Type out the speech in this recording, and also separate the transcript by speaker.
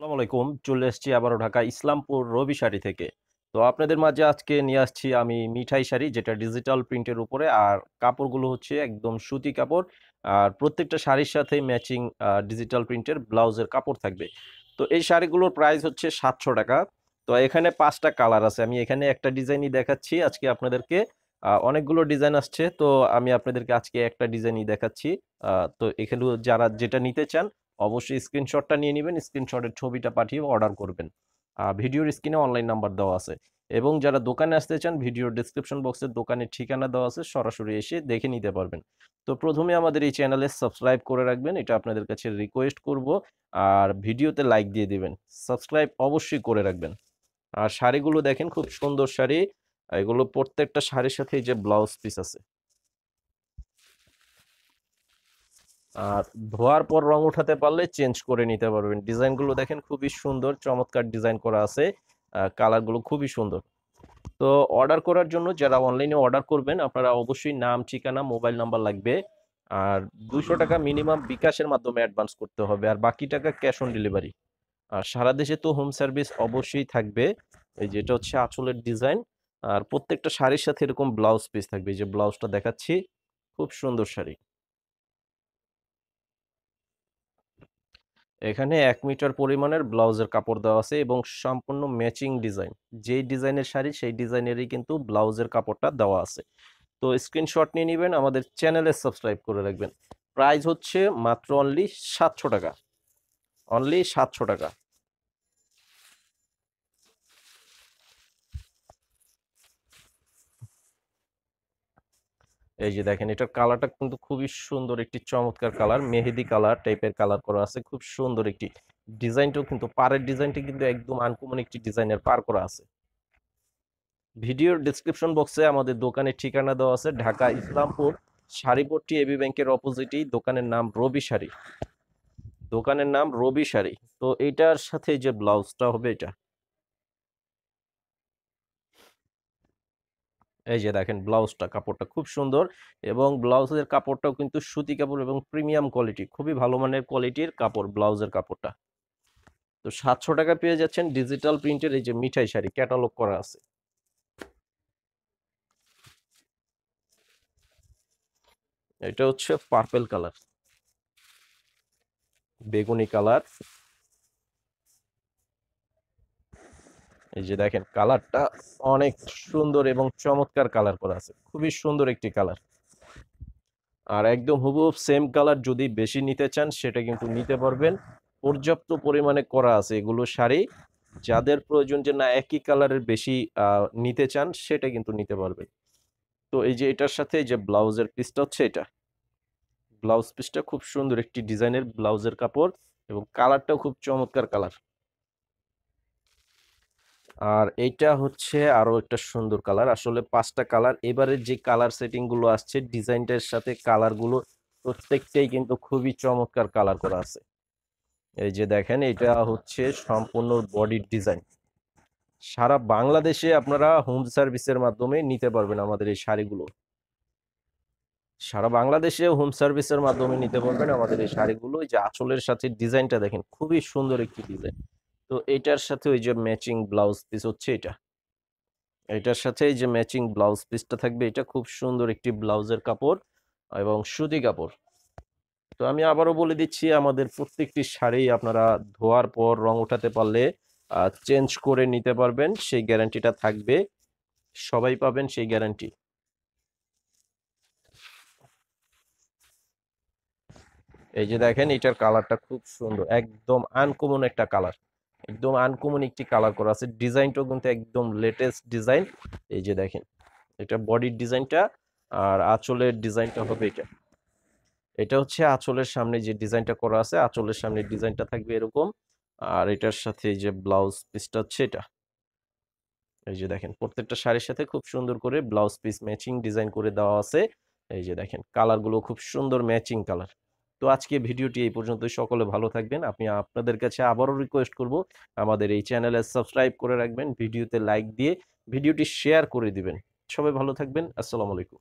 Speaker 1: আসসালামু আলাইকুম। চলে এসেছি আবারও ঢাকা ইসলামপুর রবি শাড়ি থেকে। তো আপনাদের মাঝে আজকে নিয়ে আসছি আমি মিঠাই শাড়ি যেটা ডিজিটাল প্রিন্টের উপরে আর কাপড়গুলো হচ্ছে একদম সুতি কাপড়। আর প্রত্যেকটা শাড়ির সাথে ম্যাচিং ডিজিটাল প্রিন্টের ব্লাউজের কাপড় থাকবে। তো এই শাড়িগুলোর প্রাইস হচ্ছে ৳৭০০। তো এখানে ৫ টা কালার আছে। আমি এখানে একটা ডিজাইনই দেখাচ্ছি আজকে আপনাদেরকে। অনেকগুলো ডিজাইন আসছে। তো আমি আপনাদেরকে আজকে একটা ডিজাইনই দেখাচ্ছি। আ তো এখানেও যারা যেটা নিতে চান অবশ্যই স্ক্রিনশটটা নিয়ে নিবেন। স্ক্রিনশটের ছবিটা পাঠিয়ে অর্ডার করবেন। ভিডিওর স্ক্রিনে অনলাইন নাম্বার দেওয়া আছে। এবং যারা দোকানে আসতে চান ভিডিওর ডেসক্রিপশন বক্সে দোকানের ঠিকানা দেওয়া আছে। সরাসরি এসে দেখে নিতে পারবেন। তো ১ম এ আমাদের এই চ্যানেলে সাবস্ক্রাইব করে রাখবেন। এটা আপনাদের কাছে রিকোয়েস্ট করব। আর ভিডিওতে লাইক দিয়ে দিবেন। সাবস্ক্রাইব অবশ্যই করে রাখবেন। আর শাড়িগুলো দেখেন খুব সুন্দর শাড়ি। এগুলো প্রত্যেকটা শাড়ির সাথে এই যে ব্লাউজ পিস আছে। আর ধোয়ার পর রং উঠাতে পারলে চেঞ্জ করে নিতে পারবেন। ডিজাইনগুলো দেখেন খুবই সুন্দর, চমৎকার ডিজাইন করা আছে। কালারগুলো খুবই সুন্দর। তো অর্ডার করার জন্য যারা অনলাইনে অর্ডার করবেন আপনারা অবশ্যই নাম, ঠিকানা, মোবাইল নাম্বার লাগবে। আর ৳২০০ মিনিমাম বিকাশের মাধ্যমে অ্যাডভান্স করতে হবে। আর বাকি টাকা ক্যাশ অন ডেলিভারি। আর সারা দেশে তো হোম সার্ভিস অবশ্যই থাকবে। এই যে এটা হচ্ছে আঁচলের ডিজাইন। আর প্রত্যেকটা শাড়ির সাথে এরকম ব্লাউজ পিস থাকবে। এই যে ব্লাউজটা দেখাচ্ছি। খুব সুন্দর শাড়ি। এখানে ১ মিটার পরিমাণের ব্লাউজের কাপড় দেওয়া আছে এবং সম্পূর্ণ ম্যাচিং ডিজাইন। যেই ডিজাইনের শাড়ি সেই ডিজাইনেরই কিন্তু ব্লাউজের কাপড়টা দেওয়া আছে। তো স্ক্রিনশট নিয়ে নিবেন, আমাদের চ্যানেলে সাবস্ক্রাইব করে রাখবেন। প্রাইস হচ্ছে মাত্র অনলি ৳৭০০। অনলি ৳৭০০। এই যে দেখেন এটার কালারটা কিন্তু খুবই সুন্দর একটি চমৎকার কালার। মেহেদি কালার টাইপের কালার করা আছে। খুব সুন্দর একটি ডিজাইনটাও কিন্তু পাড়ের ডিজাইনটা কিন্তু একদম আনকমন একটি ডিজাইনের পাড় করা আছে। ভিডিওর ডেসক্রিপশন বক্সে আমাদের দোকানের ঠিকানা দেওয়া আছে ঢাকা ইসলামপুর শাড়িপট্টি এবি ব্যাংকের অপোজিটেই দোকানের নাম রবি শাড়ি। দোকানের নাম রবি শাড়ি। তো এইটার সাথে যে ব্লাউজটা হবে এটা। এই যে দেখেন ব্লাউজটা কাপড়টা খুব সুন্দর এবং ব্লাউজের কাপড়টাও কিন্তু সুতি কাপড় এবং প্রিমিয়াম কোয়ালিটি খুবই ভালো মানের কোয়ালিটির কাপড় ব্লাউজের কাপড়টা। তো ৳৭০০ পেয়ে যাচ্ছেন ডিজিটাল প্রিন্টের এই যে মিঠাই শাড়ি ক্যাটালগ করা আছে। এটা হচ্ছে পার্পল কালার, বেগুনি কালার। এই যে দেখেন কালারটা অনেক সুন্দর এবং চমৎকার কালার করা আছে। খুবই সুন্দর একটি কালার। আর একদম হুবহু সেম কালার যদি বেশি নিতে চান সেটা কিন্তু নিতে পারবেন। পর্যাপ্ত পরিমাণে করা আছে এগুলো শাড়ি। যাদের প্রয়োজন যে না একই কালারের বেশি আ নিতে চান সেটা কিন্তু নিতে পারবেন। তো এই যে এটার সাথে এই যে ব্লাউজের পিসটা হচ্ছে এটা। ব্লাউজ পিসটা খুব সুন্দর একটি ডিজাইনের ব্লাউজের কাপড় এবং কালারটাও খুব চমৎকার কালার। আর এইটা হচ্ছে আরো একটা সুন্দর কালার। আসলে ৫ টা কালার। এবারে যে কালার সেটিং গুলো আসছে ডিজাইনটার সাথে কালার গুলো প্রত্যেকটাই কিন্তু খুবই চমৎকার কালার করা আছে। এই যে দেখেন এটা হচ্ছে সম্পূর্ণ বডির ডিজাইন। সারা বাংলাদেশে আপনারা হোম সার্ভিসের মাধ্যমে নিতে পারবেন আমাদের এই শাড়িগুলো। সারা বাংলাদেশে হোম সার্ভিসের মাধ্যমে নিতে পারবেন আমাদের এই শাড়িগুলো। এই যে আঁচলের সাথে ডিজাইনটা দেখেন খুবই সুন্দর একটি ডিজাইন। তো এইটার সাথে ওই যে ম্যাচিং ব্লাউজ পিস হচ্ছে এটা। এটার সাথে এই যে ম্যাচিং ব্লাউজ পিসটা থাকবে এটা খুব সুন্দর একটি ব্লাউজের কাপড় এবং সুতি কাপড়। তো আমি আবারও বলে দিচ্ছি আমাদের প্রত্যেকটি শাড়ি আপনারা ধোয়ার পর রং উঠাতে পারলে চেঞ্জ করে নিতে পারবেন। সেই গ্যারান্টিটা থাকবে। সবাই পাবেন সেই গ্যারান্টি। এই যে দেখেন এটার কালারটা খুব সুন্দর। একদম আনকমন একটা কালার। একদম আনকমন একটি কালার করা আছে। ডিজাইনটাও কিন্তু একদম লেটেস্ট ডিজাইন। এই যে দেখেন। এটা বডির ডিজাইনটা আর আঁচলের ডিজাইনটা হবে এটা। এটা হচ্ছে আঁচলের সামনে যে ডিজাইনটা করা আছে, আঁচলের সামনের ডিজাইনটা থাকবে এরকম। আর এটার সাথে এই যে ব্লাউজ পিসটা হচ্ছে এটা। এই যে দেখেন প্রত্যেকটা শাড়ির সাথে খুব সুন্দর করে ব্লাউজ পিস ম্যাচিং ডিজাইন করে দেওয়া আছে। এই যে দেখেন কালারগুলো খুব সুন্দর ম্যাচিং কালার। তো আজকে ভিডিওটি এই পর্যন্তই। সকলে ভালো থাকবেন। আমি আপনাদের কাছে আবারও রিকোয়েস্ট করব আমাদের এই চ্যানেলে সাবস্ক্রাইব করে রাখবেন। ভিডিওতে লাইক দিয়ে ভিডিওটি শেয়ার করে দিবেন। সবাই ভালো থাকবেন। আসসালামু আলাইকুম।